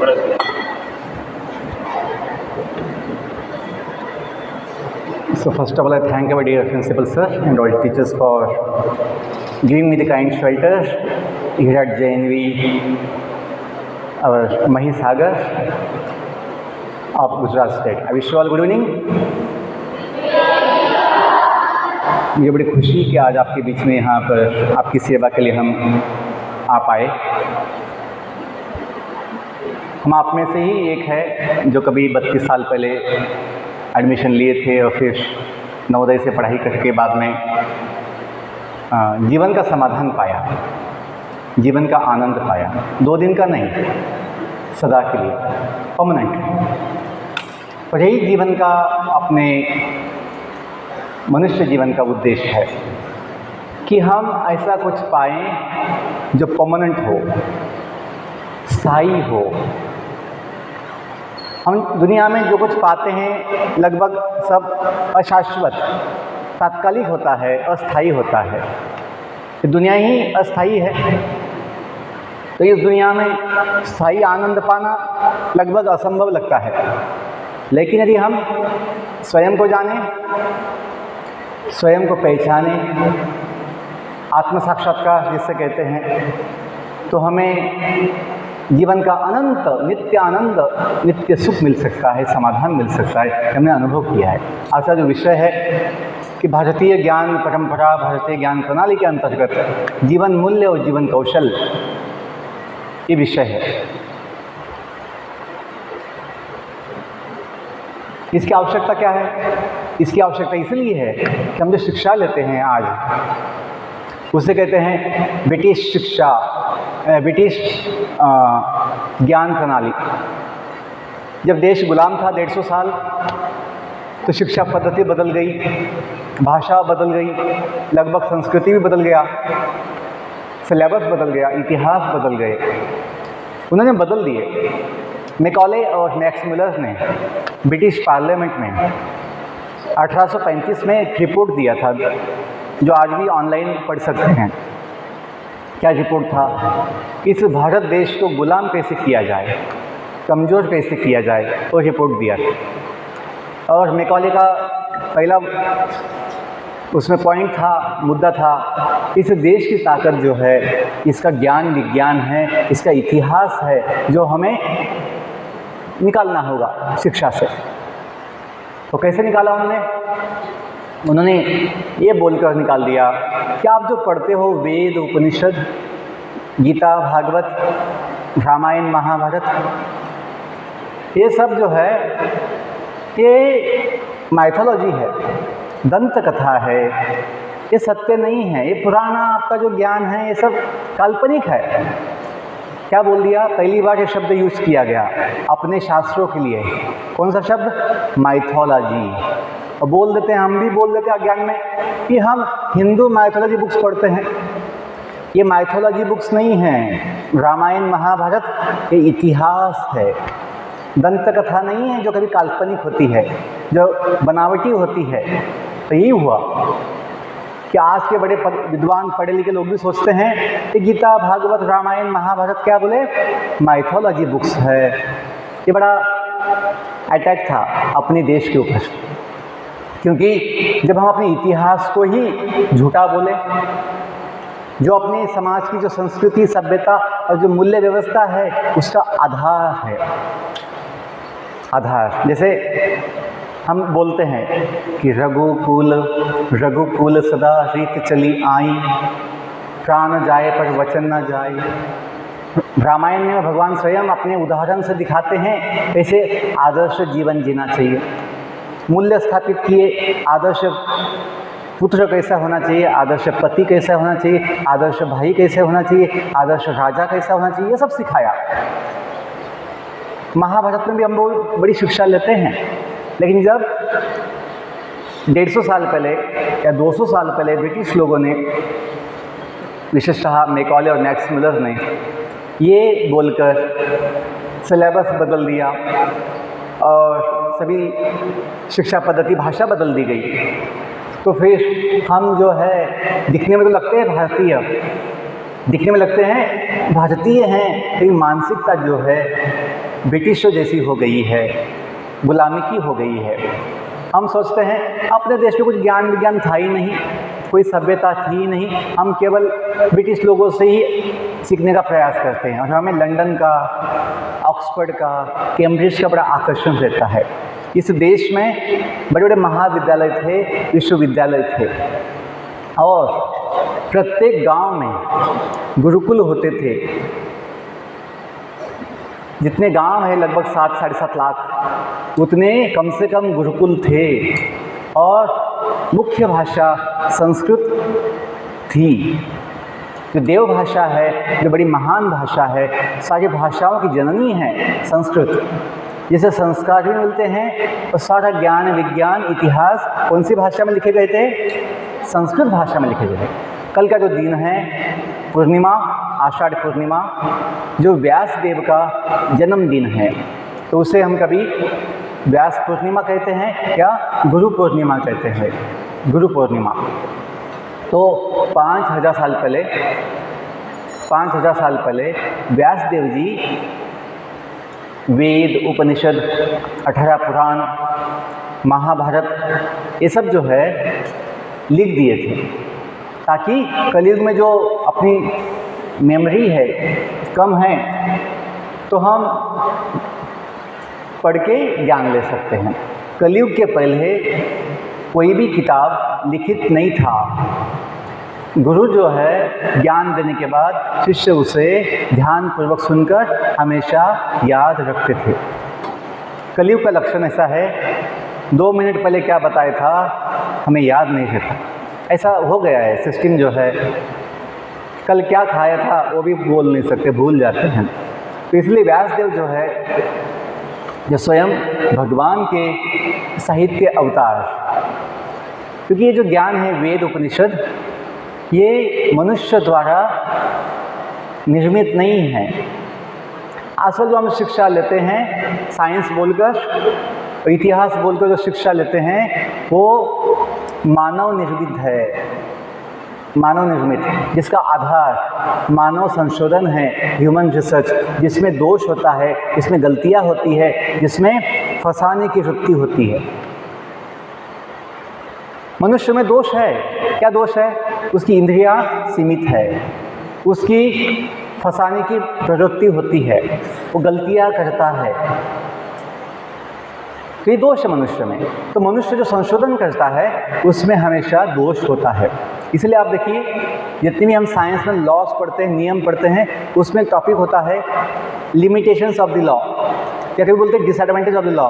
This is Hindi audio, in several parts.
So first of all, I thank our dear principal sir and all teachers for giving me the kind shelter here at JNV, our Mahisagar of Gujarat State. I wish you all good evening. मुझे बड़ी खुशी कि आज आपके बीच में यहाँ पर आपकी सेवा के लिए हम आ पाए। हम आप में से ही एक है जो कभी 32 साल पहले एडमिशन लिए थे और फिर नवोदय से पढ़ाई करके बाद में जीवन का समाधान पाया, जीवन का आनंद पाया। 2 दिन का नहीं, सदा के लिए, परमानेंट। और यही जीवन का, अपने मनुष्य जीवन का उद्देश्य है कि हम ऐसा कुछ पाएं जो परमानेंट हो, स्थायी हो। हम दुनिया में जो कुछ पाते हैं लगभग सब अशाश्वत, तात्कालिक होता है, अस्थायी होता है। दुनिया ही अस्थायी है, तो इस दुनिया में स्थायी आनंद पाना लगभग असंभव लगता है। लेकिन यदि हम स्वयं को जानें, स्वयं को पहचाने, आत्म साक्षात्कार जिसे कहते हैं, तो हमें जीवन का अनंत, नित्य आनंद, नित्य सुख मिल सकता है, समाधान मिल सकता है। हमने अनुभव किया है। आज का जो विषय है कि भारतीय ज्ञान परंपरा, भारतीय ज्ञान प्रणाली के अंतर्गत जीवन मूल्य और जीवन कौशल, ये विषय है। इसकी आवश्यकता क्या है? इसकी आवश्यकता इसलिए है कि हम जो शिक्षा लेते हैं आज, उसे कहते हैं ब्रिटिश शिक्षा, ब्रिटिश ज्ञान प्रणाली। जब देश गुलाम था 150 साल, तो शिक्षा पद्धति बदल गई, भाषा बदल गई, लगभग संस्कृति भी बदल गया, सिलेबस बदल गया, इतिहास बदल गए, उन्होंने बदल दिए। मैकॉले और मैक्स मुलर ने ब्रिटिश पार्लियामेंट में 1835 में एक रिपोर्ट दिया था, जो आज भी ऑनलाइन पढ़ सकते हैं। क्या रिपोर्ट था? इस भारत देश को गुलाम कैसे किया जाए, कमज़ोर कैसे किया जाए, वो रिपोर्ट दिया था। और मैकॉले का पहला उसमें पॉइंट था, मुद्दा था, इस देश की ताकत जो है, इसका ज्ञान विज्ञान है, इसका इतिहास है, जो हमें निकालना होगा शिक्षा से। तो कैसे निकाला उन्होंने ये बोलकर निकाल दिया कि आप जो पढ़ते हो वेद, उपनिषद, गीता, भागवत, रामायण, महाभारत, ये सब जो है ये माइथोलॉजी है, दंत कथा है, ये सत्य नहीं है, ये पुराना आपका जो ज्ञान है ये सब काल्पनिक है। क्या बोल दिया? पहली बार ये शब्द यूज़ किया गया अपने शास्त्रों के लिए। कौन सा शब्द? माइथोलॉजी। और बोल देते हैं, हम भी बोल देते हैं अज्ञान में कि हम हिंदू माइथोलॉजी बुक्स पढ़ते हैं। ये माइथोलॉजी बुक्स नहीं हैं। रामायण, महाभारत ये इतिहास है, दंत कथा नहीं है जो कभी काल्पनिक होती है, जो बनावटी होती है। तो यही हुआ कि आज के बड़े विद्वान पढ़े लिखे लोग भी सोचते हैं कि गीता, भागवत, रामायण, महाभारत क्या बोले? माइथोलॉजी बुक्स है। ये बड़ा अटैक था अपने देश के ऊपर, क्योंकि जब हम अपने इतिहास को ही झूठा बोले, जो अपने समाज की जो संस्कृति, सभ्यता और जो मूल्य व्यवस्था है उसका आधार है, आधार। जैसे हम बोलते हैं कि रघुकुल सदा रीत चली आई, प्राण जाए पर वचन न जाए। रामायण में भगवान स्वयं अपने उदाहरण से दिखाते हैं कैसे आदर्श जीवन जीना चाहिए, मूल्य स्थापित किए, आदर्श पुत्र कैसा होना चाहिए, आदर्श पति कैसा होना चाहिए, आदर्श भाई कैसे होना चाहिए, आदर्श राजा कैसा होना चाहिए, ये सब सिखाया। महाभारत में भी हम बहुत बड़ी शिक्षा लेते हैं। लेकिन जब 150 साल पहले या 200 साल पहले ब्रिटिश लोगों ने, विशेषतः मैकॉले और मैक्स मुलर ने ये बोलकर सिलेबस बदल दिया और सभी शिक्षा पद्धति, भाषा बदल दी गई, तो फिर हम जो है दिखने में तो लगते हैं भारतीय, दिखने में लगते हैं भारतीय हैं, लेकिन मानसिकता जो है ब्रिटिशों जैसी हो गई है, गुलामी की हो गई है। हम सोचते हैं अपने देश में कुछ ज्ञान विज्ञान था ही नहीं, कोई सभ्यता थी ही नहीं, हम केवल ब्रिटिश लोगों से ही सीखने का प्रयास करते हैं और हमें लंदन का, ऑक्सफोर्ड का, कैम्ब्रिज का बड़ा आकर्षण रहता है। इस देश में बड़े बड़े महाविद्यालय थे, विश्वविद्यालय थे और प्रत्येक गांव में गुरुकुल होते थे। जितने गांव हैं लगभग 7 साढ़े 7 लाख, उतने कम से कम गुरुकुल थे और मुख्य भाषा संस्कृत थी। जो देव भाषा है, जो बड़ी महान भाषा है, सारी भाषाओं की जननी है संस्कृत। जिसे संस्कार भी मिलते हैं और सारा ज्ञान विज्ञान इतिहास कौन सी भाषा में लिखे गए थे? संस्कृत भाषा में लिखे गए। कल का जो दिन है पूर्णिमा, आषाढ़ पूर्णिमा, जो व्यास देव का जन्मदिन है, तो उसे हम कभी व्यास पूर्णिमा कहते हैं या गुरु पूर्णिमा कहते हैं, गुरु पूर्णिमा। तो 5000 साल पहले व्यास देव जी वेद, उपनिषद, 18 पुराण, महाभारत ये सब जो है लिख दिए थे, ताकि कलयुग में जो अपनी मेमोरी है कम है तो हम पढ़ के ज्ञान ले सकते हैं। कलयुग के पहले कोई भी किताब लिखित नहीं था। गुरु जो है ज्ञान देने के बाद शिष्य उसे ध्यानपूर्वक सुनकर हमेशा याद रखते थे। कलयुग का लक्षण ऐसा है, 2 मिनट पहले क्या बताया था हमें याद नहीं रहता। ऐसा हो गया है सिस्टम जो है, कल क्या खाया था वो भी बोल नहीं सकते, भूल जाते हैं। तो इसलिए व्यासदेव जो है, जो स्वयं भगवान के साहित्य अवतार, क्योंकि ये जो ज्ञान है वेद उपनिषद, ये मनुष्य द्वारा निर्मित नहीं है। असल जो हम शिक्षा लेते हैं साइंस बोलकर, इतिहास बोलकर जो शिक्षा लेते हैं वो मानव निर्मित है, मानव निर्मित, जिसका आधार मानव संशोधन है, ह्यूमन रिसर्च, जिसमें दोष होता है, जिसमें गलतियां होती है, जिसमें फंसाने की वृत्ति होती है। मनुष्य में दोष है। क्या दोष है? उसकी इंद्रियां सीमित है, उसकी फंसाने की प्रवृत्ति होती है, वो गलतियां करता है। तो ये दोष है मनुष्य में। तो मनुष्य जो संशोधन करता है उसमें हमेशा दोष होता है। इसलिए आप देखिए जितनी भी हम साइंस में लॉज पढ़ते हैं, नियम पढ़ते हैं, उसमें टॉपिक होता है लिमिटेशंस ऑफ द लॉ, या कभी बोलते हैं डिसएडवांटेज ऑफ द लॉ,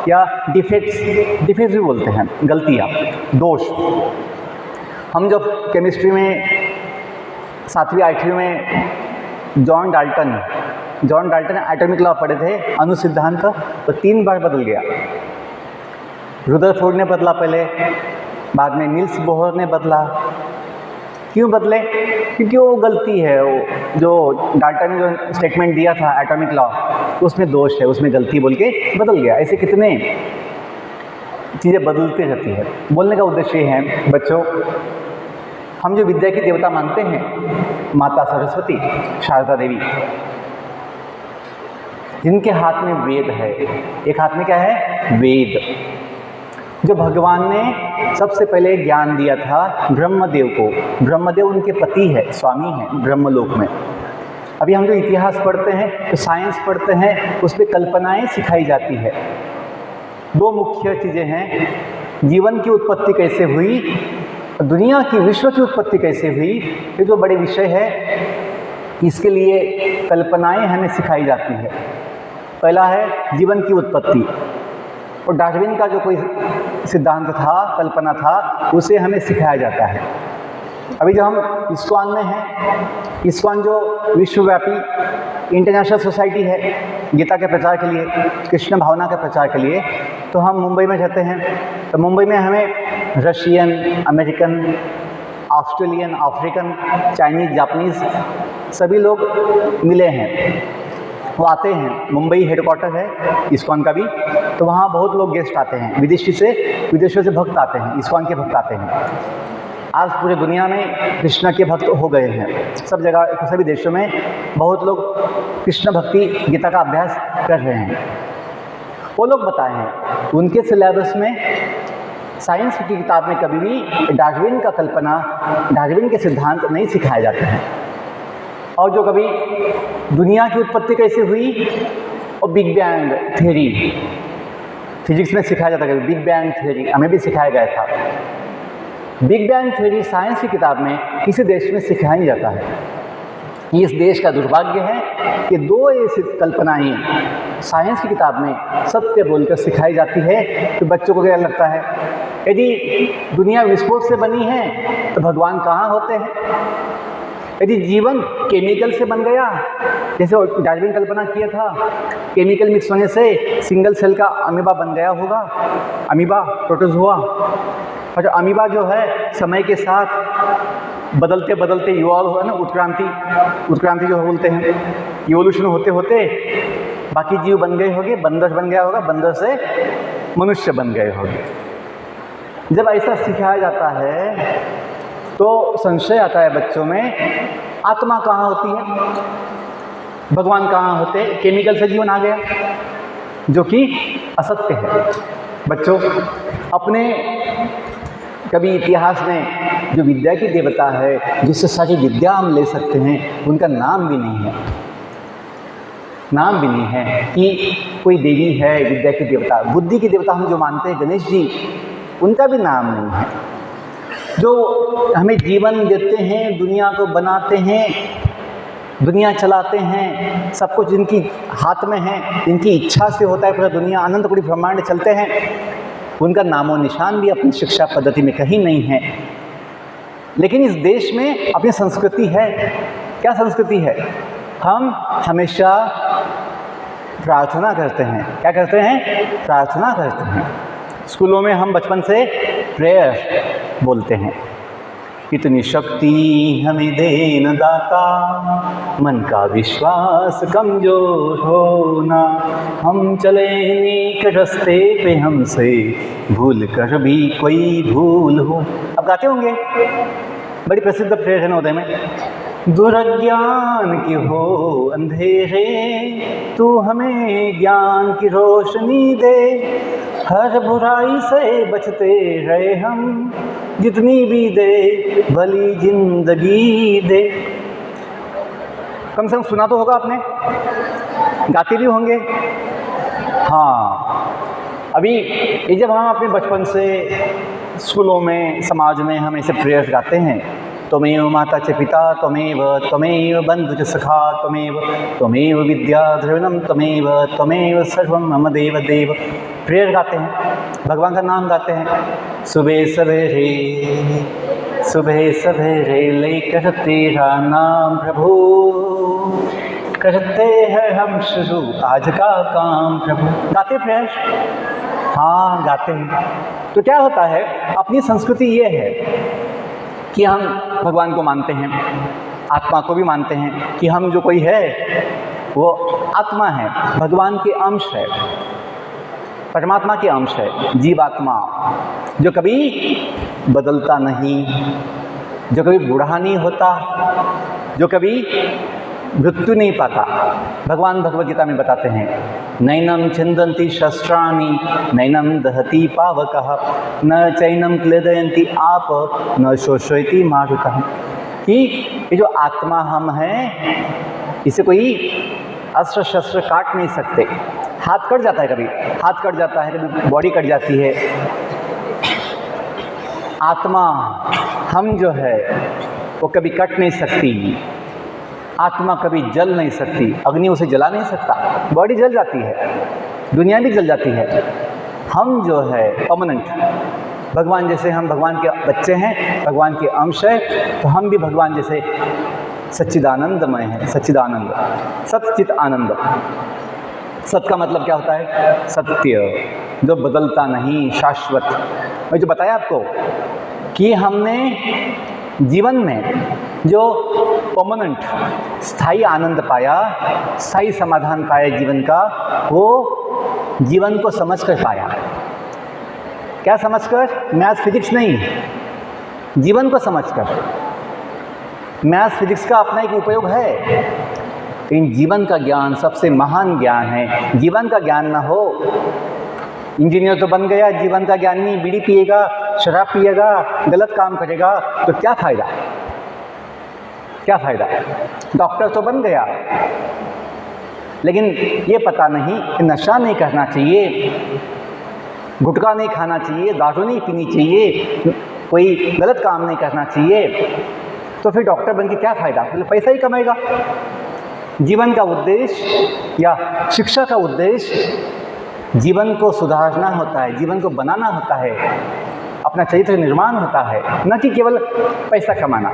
या डिफेक्ट्स भी बोलते हैं, गलतियाँ, दोष। हम जब केमिस्ट्री में 7वीं 8वीं में जॉन डाल्टन एटॉमिक लॉ पढ़े थे, अणु सिद्धांत, तो 3 बार बदल गया। रुदरफोर्ड ने बदला पहले, बाद में नील्स बोहर ने बदला। क्यों बदले? क्योंकि वो गलती है, वो जो डाल्टन ने जो स्टेटमेंट दिया था एटॉमिक लॉ, उसमें दोष है, उसमें गलती बोल के बदल गया। ऐसे कितने चीज़ें बदलती रहती है। बोलने का उद्देश्य है बच्चों, हम जो विद्या की देवता मानते हैं, माता सरस्वती, शारदा देवी, जिनके हाथ में वेद है, एक हाथ में क्या है? वेद। जो भगवान ने सबसे पहले ज्ञान दिया था ब्रह्मदेव को, ब्रह्मदेव उनके पति है, स्वामी हैं ब्रह्मलोक में। अभी हम जो इतिहास पढ़ते हैं, तो साइंस पढ़ते हैं, उस पर कल्पनाएँ सिखाई जाती है। 2 मुख्य चीज़ें हैं, जीवन की उत्पत्ति कैसे हुई, दुनिया की, विश्व की उत्पत्ति कैसे हुई। ये जो बड़े विषय है, इसके लिए कल्पनाएँ हमें सिखाई जाती है। पहला है जीवन की उत्पत्ति, और डार्विन का जो कोई सिद्धांत था, कल्पना था, उसे हमें सिखाया जाता है। अभी जो हम इस्कॉन में हैं, इस्कॉन जो विश्वव्यापी इंटरनेशनल सोसाइटी है गीता के प्रचार के लिए, कृष्ण भावना के प्रचार के लिए, तो हम मुंबई में रहते हैं। तो मुंबई में हमें Russian, American, Australian, African, Chinese, Japanese सभी लोग मिले हैं। वो आते हैं, मुंबई हेडक्वार्टर है इस्कॉन का भी, तो वहाँ बहुत लोग गेस्ट आते हैं, विदेशों से भक्त आते हैं, इस्कॉन के भक्त आते हैं। आज पूरी दुनिया में कृष्ण के भक्त हो गए हैं। सब जगह, सभी देशों में बहुत लोग कृष्ण भक्ति गीता का अभ्यास कर रहे हैं। वो लोग बताए हैं उनके सिलेबस में, साइंस की किताब में कभी भी डार्विन का कल्पना, डार्विन के सिद्धांत नहीं सिखाए जाते हैं। और जो कभी दुनिया की उत्पत्ति कैसे हुई और बिग बैंग थ्योरी फिजिक्स में सिखाया जाता है, बिग बैंग थ्योरी हमें भी सिखाया गया था। बिग बैंग थ्योरी साइंस की किताब में किसी देश में सिखाया नहीं जाता है। इस देश का दुर्भाग्य है कि दो ऐसी कल्पनाएं साइंस की किताब में सत्य बोलकर सिखाई जाती है। तो बच्चों को क्या लगता है, यदि दुनिया विस्फोट से बनी है तो भगवान कहाँ होते हैं? यदि जीवन केमिकल से बन गया, जैसे डार्विन कल्पना किया था, केमिकल मिक्स होने से सिंगल सेल का अमीबा बन गया होगा, अमीबा प्रोटोजोआ। और जो अमीबा जो है समय के साथ बदलते बदलते इवॉल्व हुआ ना, उत्क्रांति जो बोलते हैं, इवोल्यूशन होते होते बाकी जीव बन गए होंगे, बंदर बन गया होगा, बंदर से मनुष्य बन गए होंगे। जब ऐसा सिखाया जाता है तो संशय आता है बच्चों में, आत्मा कहाँ होती है, भगवान कहाँ होते? केमिकल से जीवन आ गया, जो कि असत्य है। बच्चों, अपने कभी इतिहास में जो विद्या की देवता है, जिससे सारी विद्या हम ले सकते हैं, उनका नाम भी नहीं है। नाम भी नहीं है कि कोई देवी है विद्या की देवता। बुद्धि की देवता हम जो मानते हैं गणेश जी, उनका भी नाम नहीं है। जो हमें जीवन देते हैं, दुनिया को बनाते हैं, दुनिया चलाते हैं, सब कुछ जिनकी हाथ में है, जिनकी इच्छा से होता है पूरा दुनिया, अनंत कोटि ब्रह्मांड चलते हैं, उनका नामो निशान भी अपनी शिक्षा पद्धति में कहीं नहीं है। लेकिन इस देश में अपनी संस्कृति है। क्या संस्कृति है? हम हमेशा प्रार्थना करते हैं। क्या करते हैं? प्रार्थना करते हैं। स्कूलों में हम बचपन से प्रेयर बोलते हैं, इतनी शक्ति हमें देन दाता, मन का विश्वास कमजोर होना, हम चले नेक रास्ते पे हमसे भूल कर भी कोई भूल हो। अब गाते होंगे, बड़ी प्रसिद्ध प्रेयर है नवोदय में। दुर्ज्ञान की हो अंधेरे, तू हमें ज्ञान की रोशनी दे, हर बुराई से बचते रहे हम, जितनी भी दे भली जिंदगी दे। कम से कम सुना तो होगा आपने, गाते भी होंगे। हाँ, अभी ये जब हम अपने बचपन से स्कूलों में, समाज में हम ऐसे प्रेयर्स गाते हैं, त्वमेव माता च पिता त्वमेव बंधु च सखा त्वमेव विद्या द्रविणम त्वमेव सर्वम मम देव देव। प्रेयर गाते हैं, भगवान का नाम गाते हैं। सुबह सवेरे लेकर तेरा नाम प्रभु, करते हैं हम शुरू आज का काम प्रभु। गाते प्रेयर? हाँ, गाते हैं। तो क्या होता है, अपनी संस्कृति ये है कि हम भगवान को मानते हैं, आत्मा को भी मानते हैं कि हम जो कोई है वो आत्मा है, भगवान के अंश है, परमात्मा के अंश है, जीवात्मा, जो कभी बदलता नहीं, जो कभी बूढ़ा नहीं होता, जो कभी मृत्यु नहीं पाता। भगवान भगवद गीता में बताते हैं, नैनम छिन्दन्ति शस्त्राणि नैनम दहति पावकः न चैनम क्लेदयन्ति आप न शोषयति मारुतः। कि ये जो आत्मा हम हैं, इसे कोई अस्त्र शस्त्र काट नहीं सकते। हाथ कट जाता है, कभी हाथ कट जाता है, कभी बॉडी कट जाती है। आत्मा हम जो है वो कभी कट नहीं सकती, आत्मा कभी जल नहीं सकती, अग्नि उसे जला नहीं सकता। बॉडी जल जाती है, दुनिया भी जल जाती है, हम जो है परमानेंट। भगवान जैसे हम भगवान के बच्चे हैं, भगवान के अंश है, तो हम भी भगवान जैसे सच्चिदानंदमय हैं। सच्चिदानंद, सच्चित आनंद। सत का मतलब क्या होता है? सत्य, जो बदलता नहीं, शाश्वत। मैं जो बताया आपको कि हमने जीवन में जो परमानेंट स्थायी आनंद पाया, स्थायी समाधान पाया जीवन का, वो जीवन को समझकर पाया। क्या समझकर? मैथ्स फिजिक्स नहीं, जीवन को समझकर। मैथ्स फिजिक्स का अपना एक उपयोग है, लेकिन जीवन का ज्ञान सबसे महान ज्ञान है। जीवन का ज्ञान ना हो, इंजीनियर तो बन गया, जीवन का ज्ञान नहीं, बीड़ी पिएगा, शराब पिएगा, गलत काम करेगा, तो क्या फ़ायदा, क्या फ़ायदा। डॉक्टर तो बन गया, लेकिन ये पता नहीं कि नशा नहीं करना चाहिए, गुटखा नहीं खाना चाहिए, दारू नहीं पीनी चाहिए, कोई गलत काम नहीं करना चाहिए, तो फिर डॉक्टर बन के क्या फ़ायदा, मतलब पैसा ही कमाएगा। जीवन का उद्देश्य या शिक्षा का उद्देश्य जीवन को सुधारना होता है, जीवन को बनाना होता है, अपना चरित्र निर्माण होता है, न कि केवल पैसा कमाना।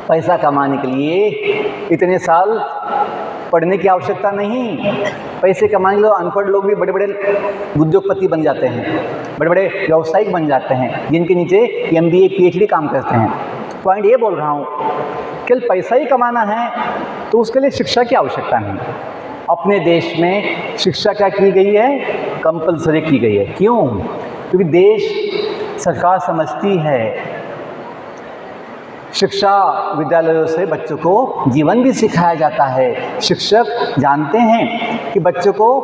पैसा कमाने के लिए इतने साल पढ़ने की आवश्यकता नहीं। पैसे कमाने के लिए अनपढ़ लोग भी बड़े बड़े उद्योगपति बन जाते हैं, बड़े बड़े व्यावसायिक बन जाते हैं, जिनके नीचे MBA PhD काम करते हैं। पॉइंट ये बोल रहा हूँ, केवल पैसा ही कमाना है तो उसके लिए शिक्षा की आवश्यकता नहीं। अपने देश में शिक्षा क्या की गई है, कंपलसरी की गई है। क्यों? क्योंकि देश सरकार समझती है शिक्षा विद्यालयों से बच्चों को जीवन भी सिखाया जाता है। शिक्षक जानते हैं कि बच्चों को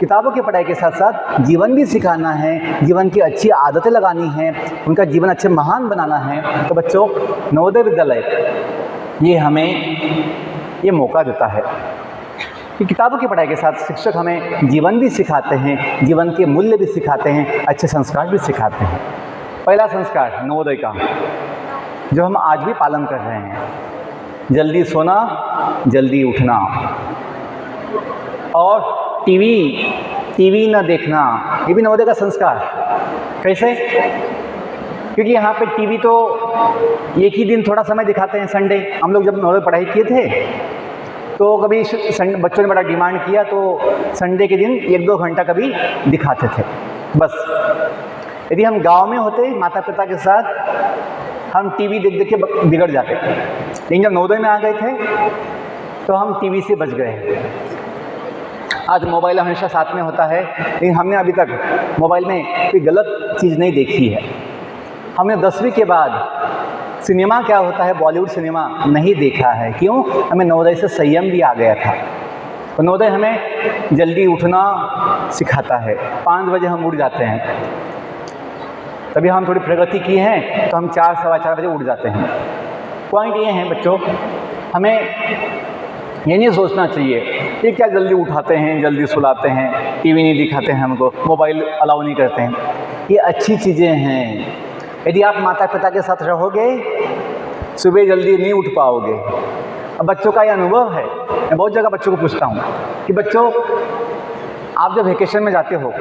किताबों की पढ़ाई के साथ साथ जीवन भी सिखाना है, जीवन की अच्छी आदतें लगानी है, उनका जीवन अच्छे महान बनाना है। तो बच्चों, नवोदय विद्यालय ये हमें ये मौका देता है कि किताबों की पढ़ाई के साथ शिक्षक हमें जीवन भी सिखाते हैं, जीवन के मूल्य भी सिखाते हैं, अच्छे संस्कार भी सिखाते हैं। पहला संस्कार नवोदय का जो हम आज भी पालन कर रहे हैं, जल्दी सोना, जल्दी उठना, और टीवी न देखना, ये भी नवोदय का संस्कार। कैसे? क्योंकि यहाँ पे टीवी तो एक ही दिन थोड़ा समय दिखाते हैं, संडे। हम लोग जब नवोदय पढ़ाई किए थे तो कभी बच्चों ने बड़ा डिमांड किया तो संडे के दिन 1-2 घंटा कभी दिखाते थे बस। यदि हम गांव में होते माता पिता के साथ, हम टीवी देख देख के बिगड़ जाते, लेकिन जब नवोदय में आ गए थे तो हम टीवी से बच गए। आज मोबाइल हमेशा साथ में होता है, लेकिन हमने अभी तक मोबाइल में कोई गलत चीज़ नहीं देखी है। हमने 10वीं के बाद सिनेमा क्या होता है, बॉलीवुड सिनेमा नहीं देखा है। क्यों? हमें नवोदय से संयम भी आ गया था। तो नवोदय हमें जल्दी उठना सिखाता है। 5 बजे हम उठ जाते हैं, तभी हम थोड़ी प्रगति की है तो हम 4, सवा 4 बजे उठ जाते हैं। पॉइंट ये है बच्चों, हमें ये नहीं सोचना चाहिए ये क्या जल्दी उठाते हैं, जल्दी सुलाते हैं, टीवी नहीं दिखाते हैं, हमको मोबाइल अलाउ नहीं करते हैं। ये अच्छी चीज़ें हैं। यदि आप माता पिता के साथ रहोगे, सुबह जल्दी नहीं उठ पाओगे। अब बच्चों का ये अनुभव है, मैं बहुत जगह बच्चों को पूछता हूँ कि बच्चों, आप जब वेकेशन में जाते हो,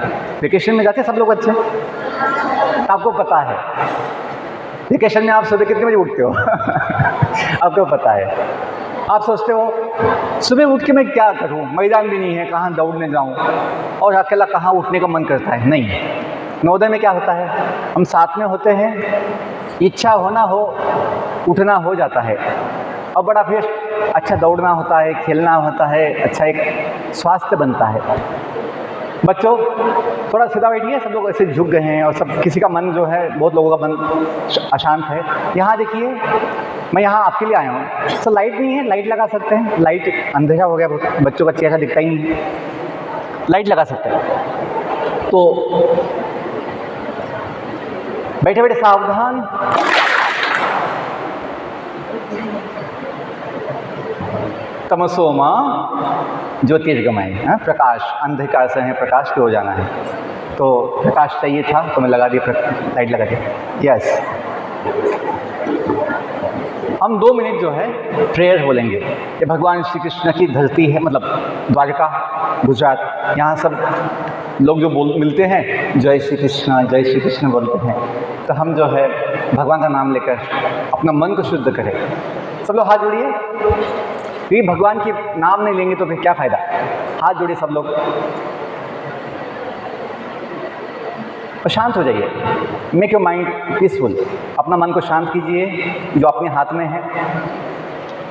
वेकेशन में जाते हैं सब लोग बच्चे, आपको पता है वेकेशन में आप सुबह कितने बजे उठते हो आपको पता है। आप सोचते हो सुबह उठ के मैं क्या करूं, मैदान भी नहीं है, कहाँ दौड़ने जाऊं, और अकेला कहाँ उठने का मन करता है। नहीं, नवोदय में क्या होता है, हम साथ में होते हैं, इच्छा होना हो उठना हो जाता है, और बड़ा फिर अच्छा दौड़ना होता है, खेलना होता है, अच्छा एक स्वास्थ्य बनता है। बच्चों थोड़ा सीधा बैठिए, सब लोग ऐसे झुक गए हैं और सब किसी का मन जो है, बहुत लोगों का मन अशांत है। यहाँ देखिए, मैं यहाँ आपके लिए आया हूँ। सर लाइट नहीं है, लाइट लगा सकते हैं? लाइट अंधेरा हो गया, बच्चों का चेहरा दिखता ही नहीं, लाइट लगा सकते हैं। तो बैठे बैठे सावधान, तमसो मां ज्योतिर्गमय, प्रकाश, अंधकार से है प्रकाश की ओर जाना है। तो प्रकाश चाहिए था तो मैं लगा दिया, लाइट लगा दिया। यस, हम 2 मिनट जो है प्रेयर बोलेंगे। ये भगवान श्री कृष्ण की धरती है, मतलब द्वारका, गुजरात। यहाँ सब लोग जो मिलते हैं जय श्री कृष्ण बोलते हैं। तो हम जो है भगवान का नाम लेकर अपना मन को शुद्ध करें। सब लोग हाथ जोड़िए। फिर भगवान की नाम नहीं लेंगे तो फिर क्या फ़ायदा। हाथ जोड़िए सब लोग और शांत हो जाइए। Make your mind peaceful. अपना मन को शांत कीजिए जो अपने हाथ में है।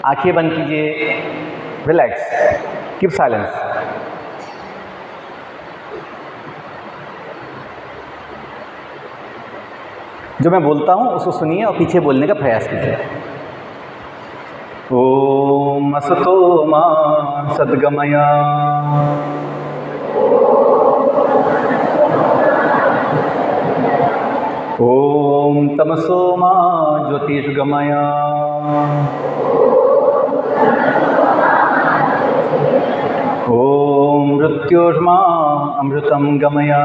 आंखें बंद कीजिए, रिलैक्स, कीप साइलेंस। जो मैं बोलता हूँ उसको सुनिए और पीछे बोलने का प्रयास कीजिए। ओम असतो मा सद्गमया, ओम तमसो मा ज्योतिर्गमया, ओम मृत्योर्मा अमृतं गमया,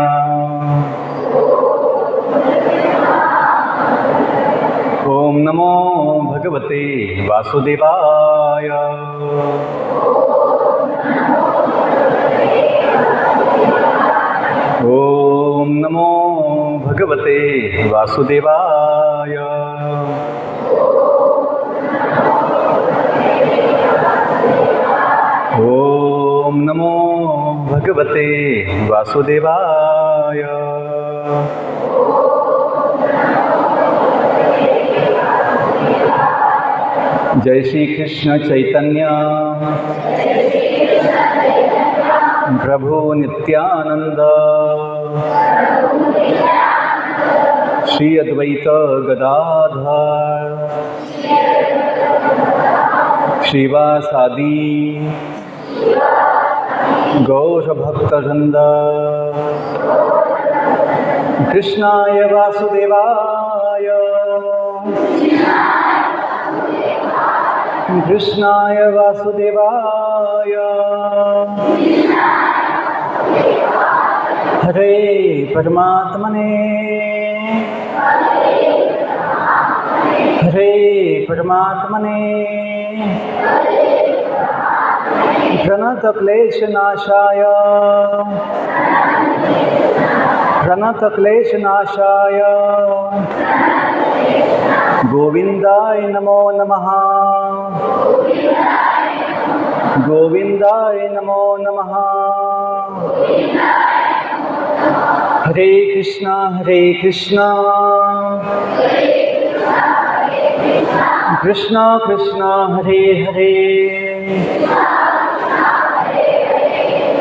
ओम नमो भगवते वासुदेवाय, ओम नमो भगवते वासुदेवाय, ओम नमो भगवते वासुदेवाय। जय श्री कृष्ण चैतन्य प्रभु नित्यानंद, श्री अद्वैत गदाधर श्रीवासादि गौर भक्तवृंद, कृष्णाय वासुदेवाय, कृष्णाय वासुदेवाय, हरे परमात्मने, हरे परमात्मने, प्रणतक्लेशनाशाय, प्रणतक्लेशनाशाय गोविंदाय नमो नमः, गोविंदाय नमो नमः। हरे कृष्णा कृष्णा कृष्णा हरे हरे,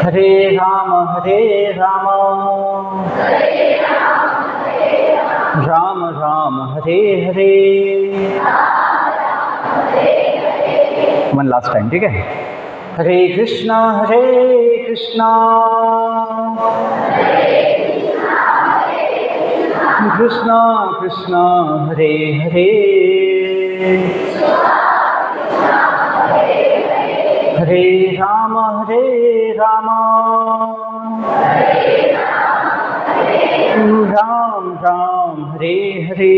हरे Ram Ram Ram Hare Hare. One last time, ठीक है। हरे कृष्णा कृष्णा कृष्णा हरे हरे, हरे राम राम राम हरे हरे।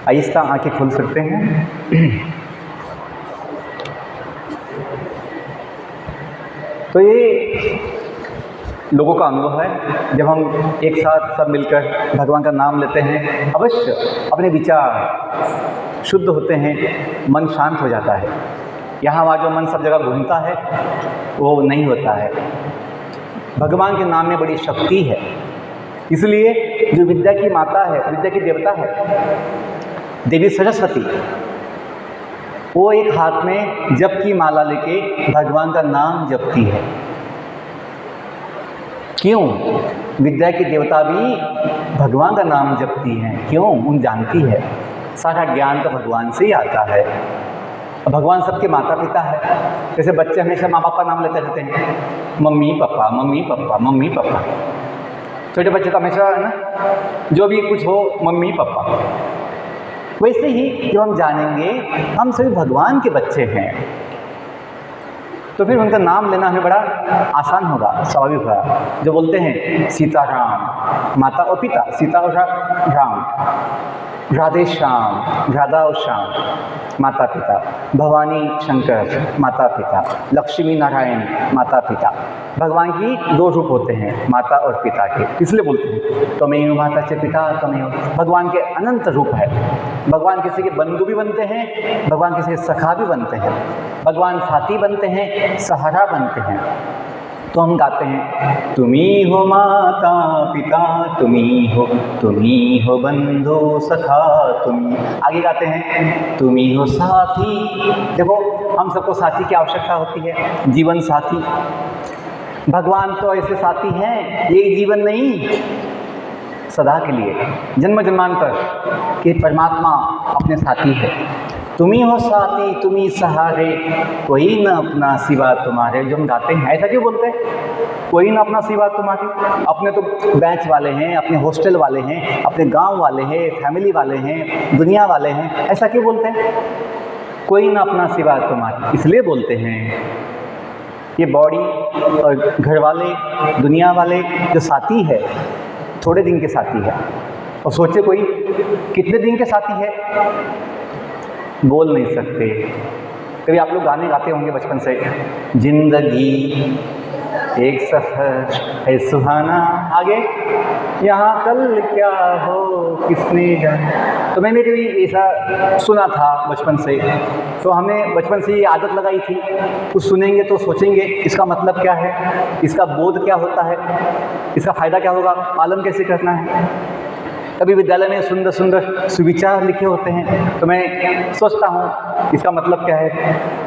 आहिस्ता आंखें खोल सकते हैं। तो ये लोगों का अनुभव है, जब हम एक साथ सब मिलकर भगवान का नाम लेते हैं, अवश्य अपने विचार शुद्ध होते हैं, मन शांत हो जाता है। यहाँ वहाँ जो मन सब जगह घूमता है वो नहीं होता है। भगवान के नाम में बड़ी शक्ति है, इसलिए जो विद्या की माता है, विद्या की देवता है देवी सरस्वती, वो एक हाथ में जप की माला लेके भगवान का नाम जपती है। क्यों? विद्या की देवता भी भगवान का नाम जपती हैं। क्यों? उन जानती है सारा ज्ञान तो भगवान से ही आता है। भगवान सबके माता पिता है। जैसे बच्चे हमेशा माँ बाप का नाम लेते रहते हैं, mummy papa mummy papa mummy papa. छोटे बच्चे तो हमेशा है ना, जो भी कुछ हो मम्मी पापा। वैसे ही जो हम जानेंगे हम सभी भगवान के बच्चे हैं, तो फिर उनका नाम लेना हमें बड़ा आसान होगा, स्वाभाविक होगा। जो बोलते हैं सीताराम, माता और पिता, सीता और राम, राधे श्याम, राधा और श्याम, माता पिता, भवानी शंकर, माता पिता, लक्ष्मी नारायण, माता पिता। भगवान की दो रूप होते हैं, माता और पिता के, इसलिए बोलते हैं त्वमेव माता च पिता त्वमेव। भगवान के अनंत रूप है। भगवान किसी के बंधु भी बनते हैं, भगवान किसी के सखा भी बनते हैं, भगवान साथी बनते हैं, सहारा बनते हैं। तो हम गाते हैं तुम्ही हो माता पिता, तुम्ही हो बंधु सखा तुम्ही। आगे गाते हैं तुम्ही हो साथी। देखो हम सबको साथी की आवश्यकता होती है, जीवन साथी। भगवान तो ऐसे साथी हैं, ये जीवन नहीं, सदा के लिए, जन्म जन्मांतर के परमात्मा अपने साथी है। तुम्ही हो साथी, तुम्ही सहारे, कोई न अपना सिवा तुम्हारे। जो हम गाते हैं, ऐसा क्यों बोलते हैं? कोई न अपना सिवा तुम्हारे। अपने तो बैच वाले हैं, अपने हॉस्टल वाले हैं, अपने गांव वाले हैं, फैमिली वाले हैं, दुनिया वाले हैं, ऐसा क्यों बोलते हैं? कोई न अपना सिवा तुम्हारे इसलिए बोलते हैं। ये बॉडी और घर वाले, दुनिया वाले जो साथी है, थोड़े दिन के साथी है। और सोचे कोई कितने दिन के साथी है, बोल नहीं सकते। कभी आप लोग गाने गाते होंगे बचपन से, जिंदगी एक सफर है सुहाना, आगे यहाँ कल क्या हो किसने जाना। तो मैंने कभी ऐसा सुना था बचपन से, तो हमें बचपन से ये आदत लगाई थी, कुछ सुनेंगे तो सोचेंगे इसका मतलब क्या है, इसका बोध क्या होता है, इसका फ़ायदा क्या होगा, पालन कैसे करना है। कभी विद्यालय में सुंदर सुंदर सुविचार लिखे होते हैं, तो मैं सोचता हूँ इसका मतलब क्या है।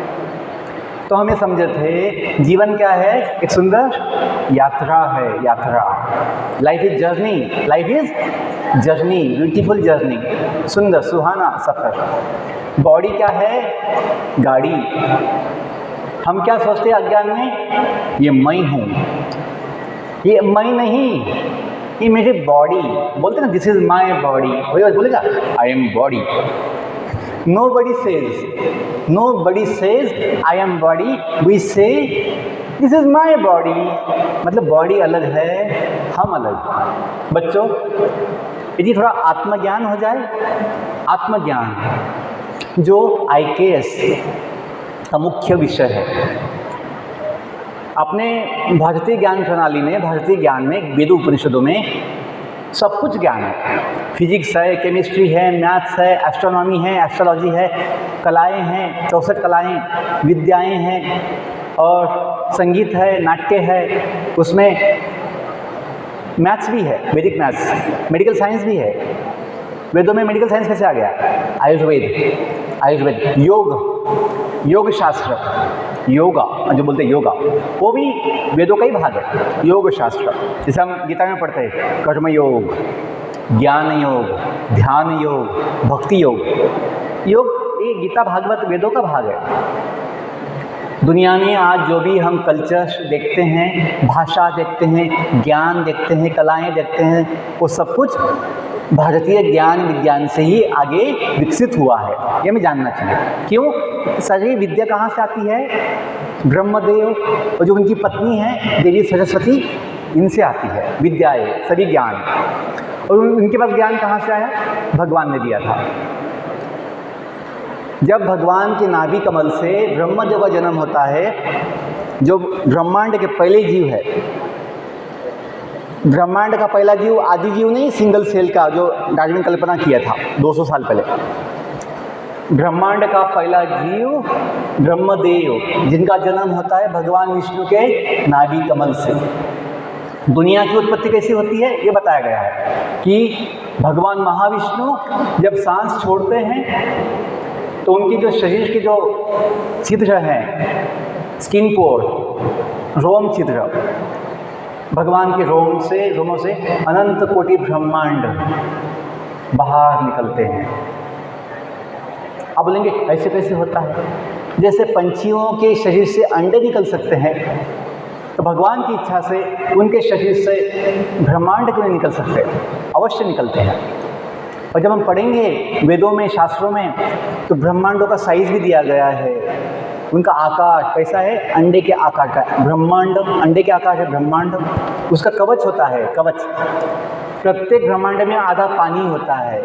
तो हमें समझे थे जीवन क्या है, एक सुंदर यात्रा है, यात्रा। Life is journey, life is journey, beautiful journey, सुंदर सुहाना सफ़र। बॉडी क्या है, गाड़ी। हम क्या सोचते हैं अज्ञान में, ये मैं हूँ, ये मैं नहीं, ये मेरी बॉडी। बोलते ना दिस इज माई बॉडी, वही बोलेगा I am body. Nobody says I am body, we say this is my body। मतलब बॉडी अलग है, हम अलग। बच्चों, यदि थोड़ा आत्मज्ञान हो जाए, आत्मज्ञान जो IKS का मुख्य विषय है। अपने भारतीय ज्ञान प्रणाली में, भारतीय ज्ञान में, वेद उपनिषदों में सब कुछ ज्ञान है। फिजिक्स है, केमिस्ट्री है, मैथ्स है, एस्ट्रोनॉमी है, एस्ट्रोलॉजी है, कलाएं हैं, 64 कलाएं, विद्याएं हैं, और संगीत है, नाट्य है, उसमें मैथ्स भी है, वैदिक मैथ्स, मेडिकल साइंस भी है। वेदों में मेडिकल साइंस कैसे आ गया? आयुर्वेद, योग शास्त्र, योगा जो बोलते हैं योगा, वो भी वेदों का ही भाग है। योग शास्त्र, जैसे हम गीता में पढ़ते हैं, कर्म योग, ज्ञान योग, ध्यान योग, भक्ति योग। ये गीता भागवत वेदों का भाग है। दुनिया में आज जो भी हम कल्चर देखते हैं, भाषा देखते हैं, ज्ञान देखते हैं, कलाएं देखते हैं, वो सब कुछ भारतीय ज्ञान विज्ञान से ही आगे विकसित हुआ है। ये हमें जानना चाहिए। क्यों? सारी विद्या कहाँ से आती है? ब्रह्मदेव और जो उनकी पत्नी है देवी सरस्वती, इनसे आती है विद्याएँ, सभी ज्ञान। और उनके पास ज्ञान कहाँ से आया? भगवान ने दिया था। जब भगवान के नाभि कमल से ब्रह्मदेव का जन्म होता है, जो ब्रह्मांड के पहले जीव है, ब्रह्मांड का पहला जीव आदि जीव नहीं, सिंगल सेल का, जो डार्विन कल्पना किया था 200 साल पहले। ब्रह्मांड का पहला जीव ब्रह्मदेव, जिनका जन्म होता है भगवान विष्णु के नाभि कमल से। दुनिया की उत्पत्ति कैसी होती है ये बताया गया है कि भगवान महाविष्णु जब सांस छोड़ते हैं तो उनकी जो शरीर की जो छिद्र हैं, स्किन पोर, रोम छिद्र, भगवान के रोमों से अनंत कोटि ब्रह्मांड बाहर निकलते हैं। अब बोलेंगे ऐसे कैसे होता है? जैसे पंछियों के शरीर से अंडे निकल सकते हैं, तो भगवान की इच्छा से उनके शरीर से ब्रह्मांड क्यों नहीं निकल सकते? अवश्य निकलते हैं। और जब हम पढ़ेंगे वेदों में, शास्त्रों में, तो ब्रह्मांडों का साइज भी दिया गया है। उनका आकार कैसा है? अंडे के आकार का ब्रह्मांड, अंडे के आकार है ब्रह्मांड। उसका कवच होता है, कवच। प्रत्येक ब्रह्मांड में आधा पानी होता है।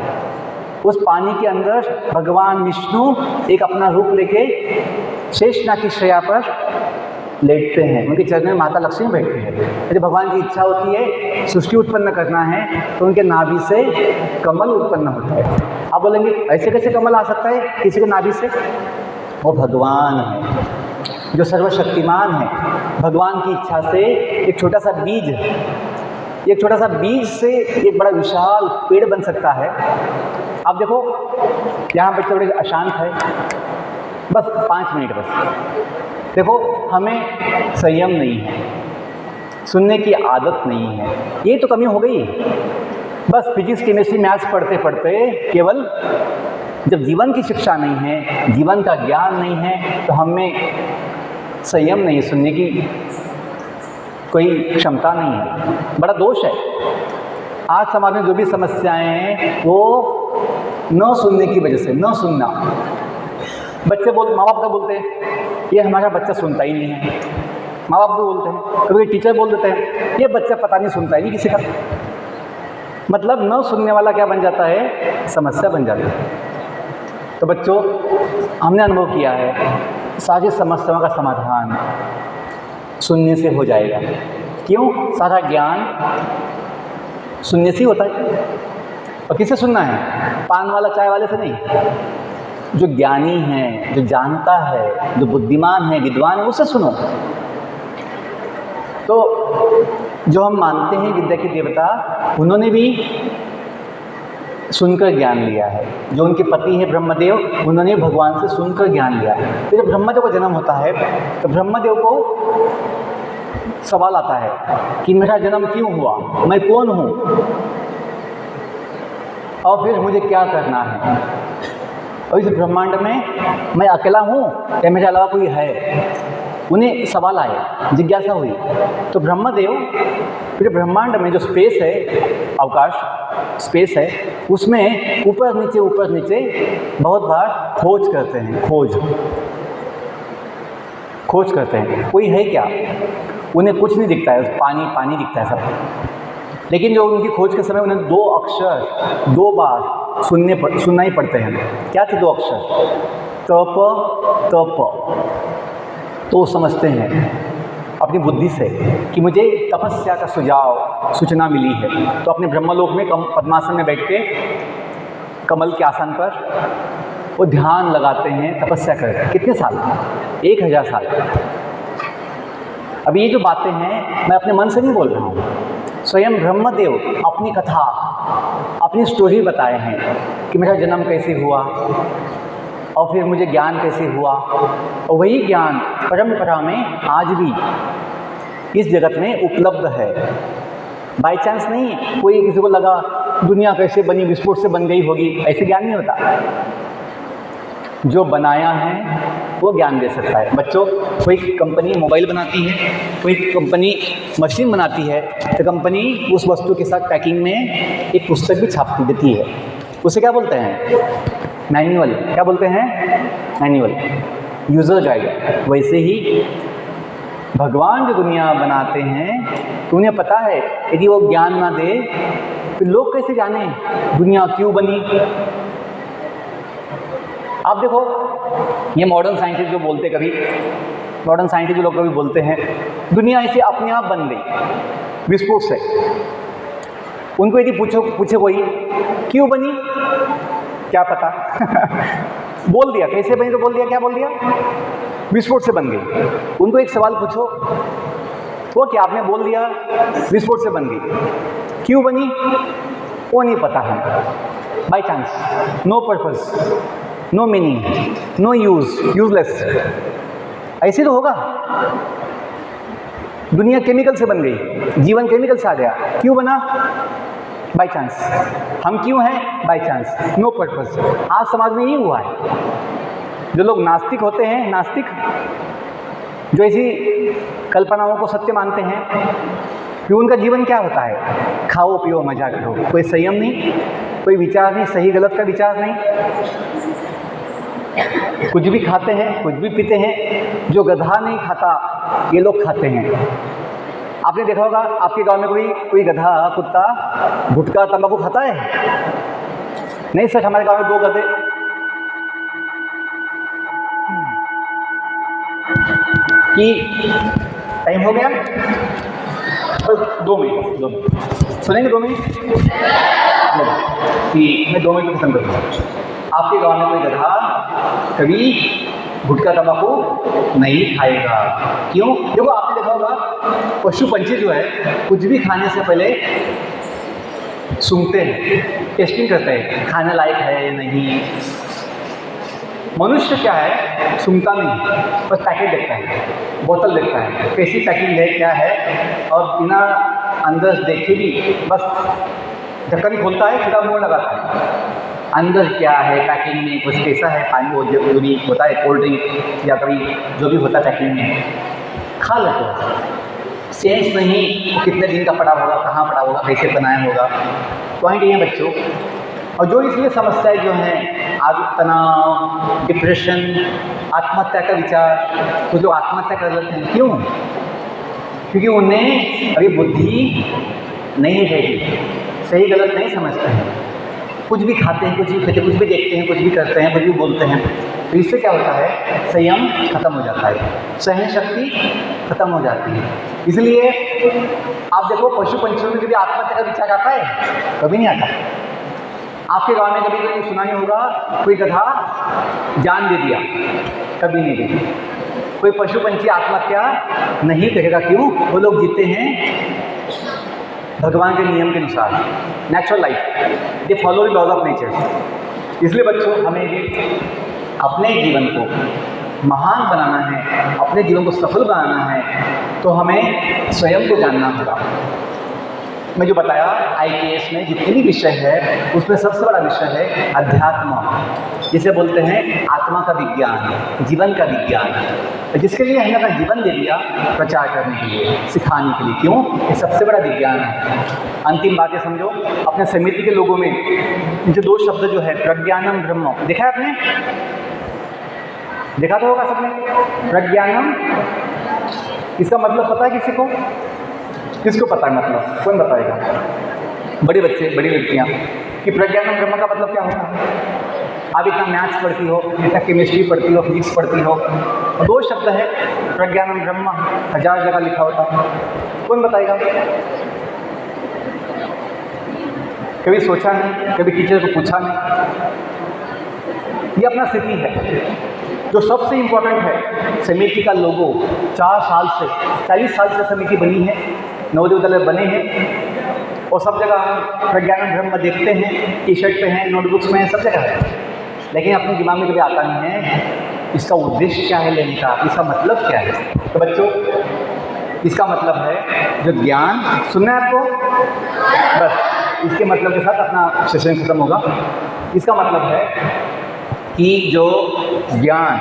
उस पानी के अंदर भगवान विष्णु एक अपना रूप लेके शेषनाग की शैया पर लेटते हैं। उनके चरण में माता लक्ष्मी बैठते हैं। यदि भगवान की इच्छा होती है सृष्टि उत्पन्न करना है तो उनके नाभि से कमल उत्पन्न होता है। आप बोलेंगे ऐसे कैसे कमल आ सकता है किसी के नाभि से? वो भगवान है जो सर्वशक्तिमान है। भगवान की इच्छा से एक छोटा सा बीज, एक छोटा सा बीज से एक बड़ा विशाल पेड़ बन सकता है। आप देखो यहाँ बच्चे बड़े अशांत है, बस 5 मिनट बस। देखो हमें संयम नहीं है, सुनने की आदत नहीं है। ये तो कमी हो गई। बस फिजिक्स केमिस्ट्री मैथ्स पढ़ते पढ़ते केवल जब जीवन की शिक्षा नहीं है, जीवन का ज्ञान नहीं है, तो हमें संयम नहीं, सुनने की कोई क्षमता नहीं है। बड़ा दोष है। आज समाज में जो भी समस्याएं हैं वो न सुनने की वजह से, न सुनना। बच्चे माँ बाप का बोलते हैं ये हमारा बच्चा सुनता ही नहीं है, माँ बाप भी बोलते हैं, कभी टीचर बोल देते हैं ये बच्चा पता नहीं सुनता ही नहीं किसी का। मतलब न सुनने वाला क्या बन जाता है, समस्या बन जाती है। तो बच्चों, हमने अनुभव किया है सारी समस्याओं का समाधान सुनने से हो जाएगा। क्यों? सारा ज्ञान सुनने से ही होता है। और किससे सुनना है? पान वाला चाय वाले से नहीं। जो ज्ञानी है, जो जानता है, जो बुद्धिमान है, विद्वान है, उससे सुनो। तो जो हम मानते हैं विद्या के देवता, उन्होंने भी सुनकर ज्ञान लिया है। जो उनके पति हैं ब्रह्मदेव, उन्होंने भगवान से सुनकर ज्ञान लिया है। तो जब ब्रह्मदेव का जन्म होता है तो ब्रह्मदेव को सवाल आता है कि मेरा जन्म क्यों हुआ, मैं कौन हूँ और फिर मुझे क्या करना है, और इस ब्रह्मांड में मैं अकेला हूँ या मेरे अलावा कोई है। उन्हें सवाल आए, जिज्ञासा हुई। तो ब्रह्मदेव फिर ब्रह्मांड में जो स्पेस है, अवकाश स्पेस है, उसमें ऊपर नीचे बहुत बार खोज करते हैं। खोज करते हैं कोई है क्या। उन्हें कुछ नहीं दिखता है, पानी दिखता है सब। लेकिन जो उनकी खोज के समय उन्हें 2 अक्षर 2 बार सुनना ही पड़ते हैं। क्या थे 2 अक्षर? तप। तो वो समझते हैं अपनी बुद्धि से कि मुझे तपस्या का सूचना मिली है। तो अपने ब्रह्मलोक में पद्मासन में बैठ के कमल के आसन पर वो ध्यान लगाते हैं, तपस्या करते हैं। कितने साल? 1000 साल। अब ये जो बातें हैं मैं अपने मन से नहीं बोल रहा हूँ, स्वयं ब्रह्मदेव अपनी कथा, अपनी स्टोरी बताए हैं कि मेरा जन्म कैसे हुआ और फिर मुझे ज्ञान कैसे हुआ। और वही ज्ञान परंपरा में आज भी इस जगत में उपलब्ध है। बाय चांस नहीं कोई किसी को लगा दुनिया कैसे बनी, विस्फोट से बन गई होगी, ऐसे ज्ञान नहीं होता। जो बनाया है वो ज्ञान दे सकता है। बच्चों, कोई कंपनी मोबाइल बनाती है, कोई कंपनी मशीन बनाती है, तो कंपनी उस वस्तु के साथ पैकिंग में एक पुस्तक भी छाप देती है। उसे क्या बोलते हैं? मैनुअल। क्या बोलते हैं? Manual, user guide. वैसे ही भगवान जो दुनिया बनाते हैं तो उन्हें पता है यदि वो ज्ञान ना दे तो लोग कैसे जाने दुनिया क्यों बनी। आप देखो, ये मॉडर्न साइंटिस्ट जो बोलते लोग कभी बोलते हैं दुनिया ऐसे अपने आप बन गई विस्फोट से। उनको यदि पूछे कोई क्यों बनी, क्या पता बोल दिया कैसे बनी, तो बोल दिया, क्या बोल दिया? विस्फोट से बन गई। उनको एक सवाल पूछो, वो क्या आपने बोल दिया विस्फोट से बन गई, क्यों बनी वो नहीं पता है। By chance, no purpose, no meaning, no useless, ऐसे तो होगा। दुनिया केमिकल से बन गई, जीवन केमिकल से आ गया, क्यों बना? By chance. हम क्यों हैं? By chance, no purpose. आज समाज में यही हुआ है। जो लोग नास्तिक होते हैं, नास्तिक जो ऐसी कल्पनाओं को सत्य मानते हैं, कि उनका जीवन क्या होता है? खाओ पियो मजा करो, कोई संयम नहीं, कोई विचार नहीं, सही गलत का विचार नहीं, कुछ भी खाते हैं, कुछ भी पीते हैं। जो गधा नहीं खाता ये लोग खाते हैं। आपने देखा होगा आपके गांव में कोई गधा, कुत्ता, गुटखा, तंबाकू खाता है? नहीं सर, हमारे गांव में 2 गधे। कि टाइम हो गया? 2 मिनट सुनेंगे, 2 मिनट कि मैं 2 मिनट खत्म करूँगा। आपके गांव में कोई गधा कभी गुटखा तंबाकू नहीं खाएगा। क्यों? देखो, आपने देखा होगा पशु पंछी जो है कुछ भी खाने से पहले सूंघते हैं, टेस्टिंग करते हैं खाने लायक है या नहीं, मनुष्य क्या है, सुनता नहीं, बस पैकेट देखता है, बोतल देखता है, कैसी पैकिंग है क्या है, और बिना अंदर देखे भी बस ढक्कन खोलता है, सीधा मुँह लगाता है। अंदर क्या है पैकिंग में, कुछ कैसा है, पानी वो जो भी होता है, कोल्ड ड्रिंक या कभी जो भी होता है पैकिंग में, खा लेते हैं। सेंस नहीं कितने दिन का पड़ा होगा, कहाँ पड़ा होगा, कैसे बनाया होगा। पॉइंट ये है बच्चों। और जो इसलिए समस्याएं जो हैं, आज तनाव, डिप्रेशन, आत्महत्या का विचार, कुछ लोग आत्महत्या कर लेते हैं। क्यों? क्योंकि उन्हें अभी बुद्धि नहीं रहेगी, सही गलत नहीं समझते हैं, कुछ भी खाते हैं, कुछ भी खाते, कुछ भी देखते हैं, कुछ भी करते हैं, कुछ भी बोलते हैं। तो इससे क्या होता है, संयम खत्म हो जाता है, सहन शक्ति खत्म हो जाती है। इसलिए आप देखो पशु पंछियों में कभी आत्महत्या का विचार आता है? कभी नहीं आता। आपके गांव में कभी कभी सुना नहीं होगा कोई गधा जान दे दिया, कभी नहीं दी। कोई पशु पंछी आत्महत्या नहीं करेगा। क्यों? वो लोग जीते हैं भगवान के नियम के अनुसार, natural life, they follow the laws of nature. इसलिए बच्चों हमें भी अपने जीवन को महान बनाना है, अपने जीवन को सफल बनाना है, तो हमें स्वयं को जानना होगा। मैं जो बताया IKS में जितने भी विषय है उसमें सबसे बड़ा विषय है अध्यात्म, जिसे बोलते हैं आत्मा का विज्ञान, जीवन का विज्ञान, जिसके लिए हमने अपना जीवन दे दिया प्रचार करने के लिए, सिखाने के लिए। क्यों? ये सबसे बड़ा विज्ञान है। अंतिम बातें समझो। अपने समिति के लोगों में जो 2 शब्द जो है, प्रज्ञानम ब्रह्म, देखा है आपने? देखा तो होगा सबने। प्रज्ञानम, इसका मतलब पता है किसी को? किसको पता है मतलब? कौन बताएगा? बड़े बच्चे, बड़ी लड़कियाँ, कि प्रज्ञानम ब्रह्म का मतलब क्या होता है? आप इतना मैथ्स पढ़ती हो, इतना केमिस्ट्री पढ़ती हो, फिजिक्स पढ़ती हो, और 2 शब्द है प्रज्ञानम ब्रह्म, 1000 जगह लिखा होता है। कौन बताएगा? कभी सोचा नहीं, कभी टीचर को पूछा नहीं। ये अपना स्थिति है। जो सबसे इम्पोर्टेंट है, समिति का लोगो 4 साल से 40 साल से समिति बनी है, नवोदय विद्यालय बने हैं, और सब जगह हम प्रज्ञानम ब्रह्म देखते हैं, टी-शर्ट पे हैं, नोटबुक्स में हैं, सब जगह है। लेकिन अपने दिमाग में कभी आता नहीं है इसका उद्देश्य क्या है लेने का, इसका मतलब क्या है। तो बच्चों, इसका मतलब है जो ज्ञान सुनना है आपको, बस इसके मतलब के साथ अपना सेशन खत्म होगा। इसका मतलब है कि जो ज्ञान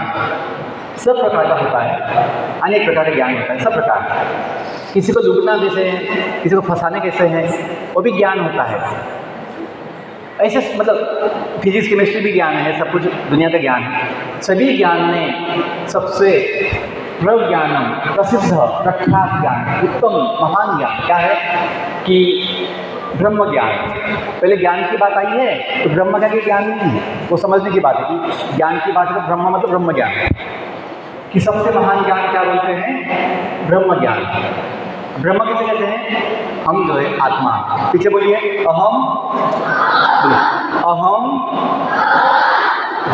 सब प्रकार का होता है, अनेक प्रकार का ज्ञान होता है, सब प्रकार का। किसी को लूटना कैसे है, किसी को फंसाने कैसे हैं, वो भी ज्ञान होता है। ऐसे मतलब फिजिक्स केमिस्ट्री भी ज्ञान है, सब कुछ दुनिया का ज्ञान है। सभी ज्ञान में सबसे प्रज्ञानम, प्रसिद्ध प्रख्यात ज्ञान, उत्तम महान ज्ञान क्या है कि ब्रह्म ज्ञान। पहले ज्ञान की बात आई है तो ब्रह्म का भी ज्ञान नहीं है, वो समझने की बात है कि ज्ञान की बात है तो ब्रह्म मतलब ब्रह्म ज्ञान कि सबसे महान ज्ञान क्या बोलते हैं? ब्रह्म ज्ञान। ब्रह्म किसे कहते हैं? हम जो है आत्मा। पीछे बोलिए, अहम, अहम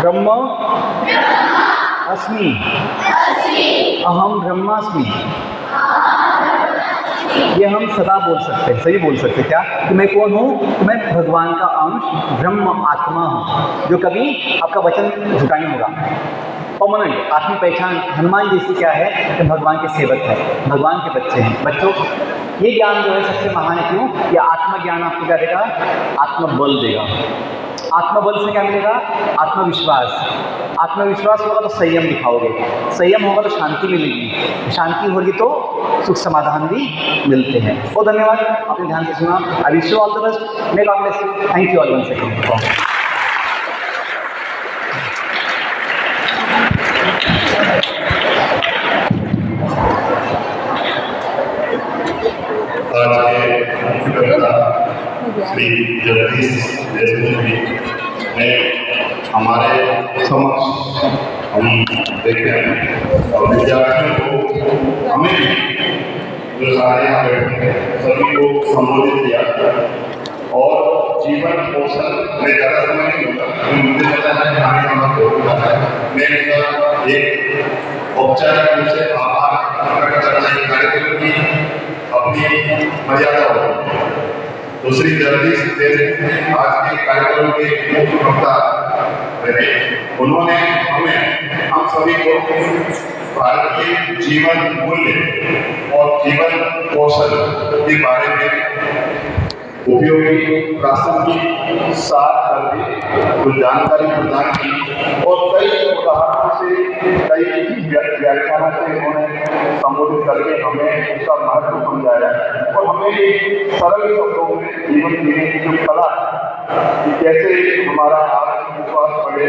ब्रह्म अस्मि, अहम ब्रह्मास्मि। ये हम सदा बोल सकते हैं, सही बोल सकते हैं। क्या कि मैं कौन हूँ? तो मैं भगवान का अंश ब्रह्म आत्मा हूँ, जो कभी आपका वचन झुका नहीं होगा। परमानेंट आत्मी पहचान हनुमान जी से क्या है कि भगवान के सेवक हैं, भगवान के बच्चे हैं। बच्चों, ये ज्ञान जो है सबसे महान है। क्यों? ये आत्मज्ञान आपको क्या देगा? आत्मबल देगा। आत्मबल से क्या मिलेगा? आत्मविश्वास। आत्मविश्वास होगा तो संयम दिखाओगे, संयम होगा तो शांति मिलेगी, शांति होगी तो सुख समाधान भी मिलते हैं। बहुत धन्यवाद, आपने ध्यान से सुना। I wish you all the best. May God bless you. Thank you all once again. आज के मुख्य वक्ता श्री जगदीश देशमुख जी ने हमारे समक्ष हम देखे हैं और विद्यार्थियों को, हमें भी जो सारे यहाँ बैठे सभी को संबोधित किया। और जीवन कौशल में ज़्यादा समय नहीं होता, मुझे पता है खाने का मतलब होता है। मैं इसका एक औपचारिक रूप से आभार प्रकट करना है कार्यक्रम की अपनी मर्यादा होती है। तो श्री जगदीश देशमुख आज के कार्यक्रम के मुख्य वक्ता रहे। उन्होंने हम सभी को भारतीय जीवन मूल्य और जीवन कौशल के बारे में उपयोगी प्रासंगिक साथ करके जो जानकारी प्रदान की और कई उदाहरणों से कई व्याख्यानों से उन्होंने संबोधित करके हमें उसका महत्व समझाया और हमें सरल शब्दों में जीवन जीने की जो कला है कि कैसे हमारा आत्मविश्वास बढ़े।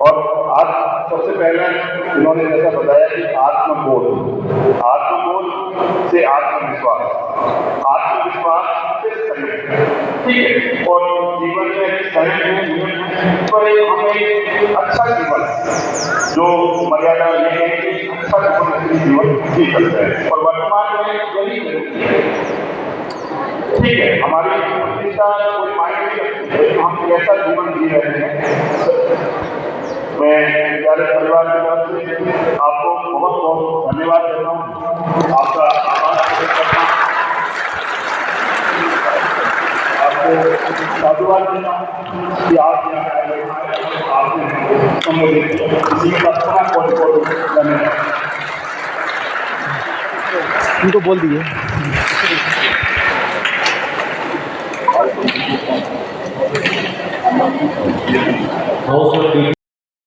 और आज सबसे पहले इन्होंने जैसा बताया कि आत्मबोध से आत्मविश्वास, आत्मविश्वास से संयम, ठीक है। और जीवन में संयम तो हमें अच्छा जीवन जो मर्यादा ये है कि अच्छा जीवन जी सकते हैं और वर्तमान में यही जरूरी है, ठीक है। हमारी प्रतिष्ठा कोई मायने नहीं रखती है कि हम कैसा जीवन जी रहे हैं। मैं विद्यालय परिवार की तरफ से आपको बहुत बहुत धन्यवाद देता हूँ, आपका आभार व्यक्त करता हूँ, आपको साधुवाद देता हूँ कि आप आपने संबोधित किया। इसी के साथ बहुत धन्यवाद। उनको बोल दिए। बहुत